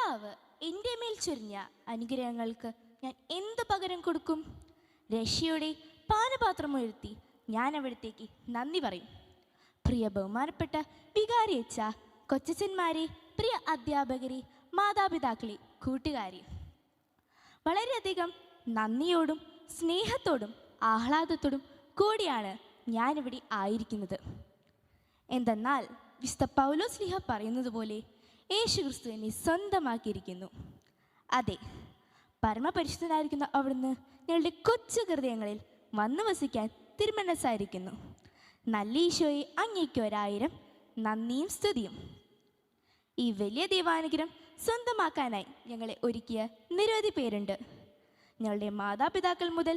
കർത്താവ് എൻ്റെ മേൽ ചൊരിഞ്ഞ അനുഗ്രഹങ്ങൾക്ക് ഞാൻ എന്ത് പകരം കൊടുക്കും? രക്ഷയുടെ പാനപാത്രം ഉയർത്തി ഞാൻ അവിടത്തേക്ക് നന്ദി പറയും. പ്രിയ ബഹുമാനപ്പെട്ട വികാരിയച്ച, കൊച്ചച്ചന്മാരെ, പ്രിയ അധ്യാപകരെ, മാതാപിതാക്കളെ, കൂട്ടുകാരെ, വളരെയധികം നന്ദിയോടും സ്നേഹത്തോടും ആഹ്ലാദത്തോടും കൂടിയാണ് ഞാനിവിടെ ആയിരിക്കുന്നത്. എന്തെന്നാൽ വിശുദ്ധ പൗലോസ് ശ്ലീഹ പറയുന്നത് പോലെ യേശു ക്രിസ്തു എന്നെ സ്വന്തമാക്കിയിരിക്കുന്നു. അതെ, പരമപരിശുദ്ധനായിരിക്കുന്ന അവിടുന്ന് ഞങ്ങളുടെ കൊച്ചു ഹൃദയങ്ങളിൽ വന്നു വസിക്കാൻ തിരുമനസ്സായിരിക്കുന്നു. നല്ല ഈശോയെ അങ്ങേക്ക് 1000 നന്ദിയും സ്തുതിയും. ഈ വലിയ ദൈവാനുഗ്രഹം സ്വന്തമാക്കാനായി ഞങ്ങളെ ഒരുക്കിയ നിരവധി പേരുണ്ട്. ഞങ്ങളുടെ മാതാപിതാക്കൾ മുതൽ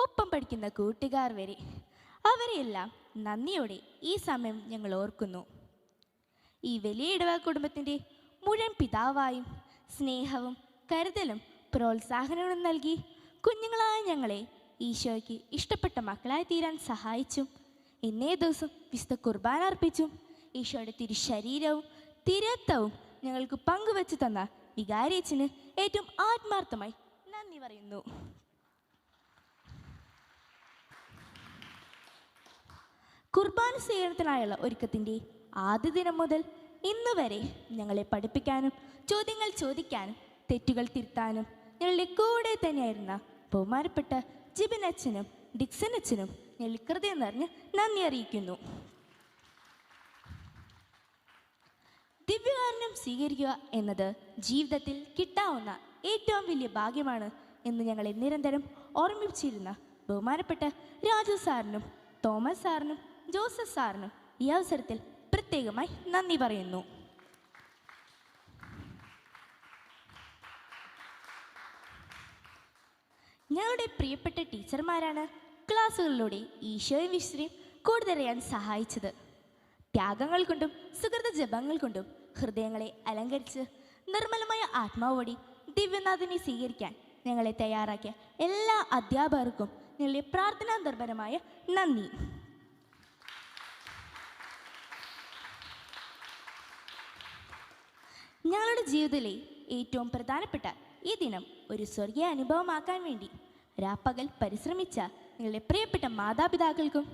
ഒപ്പം പഠിക്കുന്ന കൂട്ടുകാർ വരെ, അവരെയെല്ലാം നന്ദിയോടെ ഈ സമയം ഞങ്ങൾ ഓർക്കുന്നു. ഈ വലിയ ഇടവക കുടുംബത്തിൻ്റെ മുഴുവൻ പിതാവായും സ്നേഹവും കരുതലും പ്രോത്സാഹനവും നൽകി കുഞ്ഞുങ്ങളായ ഞങ്ങളെ ഈശോയ്ക്ക് ഇഷ്ടപ്പെട്ട മക്കളായി തീരാൻ സഹായിച്ചും ഇന്നേ ദിവസം വിശുദ്ധ കുർബാന അർപ്പിച്ചും ഈശോയുടെ തിരുശരീരവും തിരുരക്തവും ഞങ്ങൾക്ക് പങ്കുവെച്ചു തന്ന വികാരിയച്ഛന് ഏറ്റവും ആത്മാർത്ഥമായി നന്ദി പറയുന്നു. കുർബാന സ്വീകരണത്തിനായുള്ള ഒരുക്കത്തിൻ്റെ ആദ്യ ദിനം മുതൽ ഇന്ന് വരെ ഞങ്ങളെ പഠിപ്പിക്കാനും ചോദ്യങ്ങൾ ചോദിക്കാനും തെറ്റുകൾ തിരുത്താനും ഞങ്ങളുടെ കൂടെ തന്നെയായിരുന്ന ബഹുമാനപ്പെട്ട ജിബിനച്ഛനും ഡിക്സനച്ഛനും ഞങ്ങൾ ഹൃദയം നിറഞ്ഞ് നന്ദി അറിയിക്കുന്നു. ദിവ്യകാരുണ്യം സ്വീകരിക്കുക എന്നത് ജീവിതത്തിൽ കിട്ടാവുന്ന ഏറ്റവും വലിയ ഭാഗ്യമാണ് എന്ന് ഞങ്ങളെ നിരന്തരം ഓർമ്മിപ്പിച്ചിരുന്ന ബഹുമാനപ്പെട്ട രാജു സാറിനും തോമസ് സാറിനും ജോസഫ് സാറിനും ഈ അവസരത്തിൽ പ്രത്യേകമായി നന്ദി പറയുന്നു. ഞങ്ങളുടെ പ്രിയപ്പെട്ട ടീച്ചർമാരാണ് ക്ലാസ്സുകളിലൂടെ ഈശോയും വിശുദ്ധയും കൂടുതലറിയാൻ സഹായിച്ചത്. ത്യാഗങ്ങൾ കൊണ്ടും സുഹൃത ജപങ്ങൾ കൊണ്ടും ഹൃദയങ്ങളെ അലങ്കരിച്ച് നിർമ്മലമായ ആത്മാവോടി ദിവ്യനാഥനെ സ്വീകരിക്കാൻ ഞങ്ങളെ തയ്യാറാക്കിയ എല്ലാ അധ്യാപകർക്കും ഞങ്ങളുടെ പ്രാർത്ഥനാ നിർഭരമായ നന്ദി. ഞങ്ങളുടെ ജീവിതത്തിലെ ഏറ്റവും പ്രധാനപ്പെട്ട ഈ ദിനം ഒരു സ്വർഗീയ അനുഭവമാക്കാൻ വേണ്ടി രാപ്പകൽ പരിശ്രമിച്ച നിങ്ങളുടെ പ്രിയപ്പെട്ട മാതാപിതാക്കൾക്കും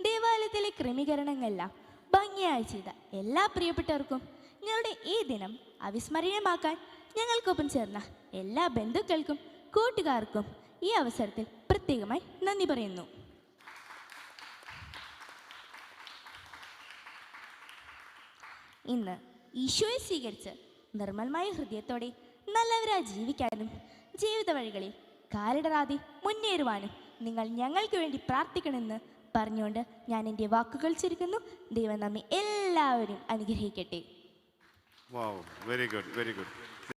ദേവാലയത്തിലെ ക്രമീകരണങ്ങളെല്ലാം ഭംഗിയായി ചെയ്ത എല്ലാ പ്രിയപ്പെട്ടവർക്കും ഞങ്ങളുടെ ഈ ദിനം അവിസ്മരണീയമാക്കാൻ ഞങ്ങൾക്കൊപ്പം ചേർന്ന എല്ലാ ബന്ധുക്കൾക്കും കൂട്ടുകാർക്കും ഈ അവസരത്തിൽ പ്രത്യേകമായി നന്ദി പറയുന്നു. ഇന്ന് ഈശോയെ സ്വീകരിച്ച് നിർമ്മലമായ ഹൃദയത്തോടെ നല്ലവരായി ജീവിക്കാനും ജീവിത വഴികളിൽ കാലിടറാതെ മുന്നേറുവാനും നിങ്ങൾ ഞങ്ങൾക്ക് വേണ്ടി പ്രാർത്ഥിക്കണമെന്ന് പറഞ്ഞുകൊണ്ട് ഞാൻ എൻ്റെ വാക്കുകൾ ചുരുക്കുന്നു. ദൈവം നമ്മെ എല്ലാവരും അനുഗ്രഹിക്കട്ടെ. Wow, very good, very good.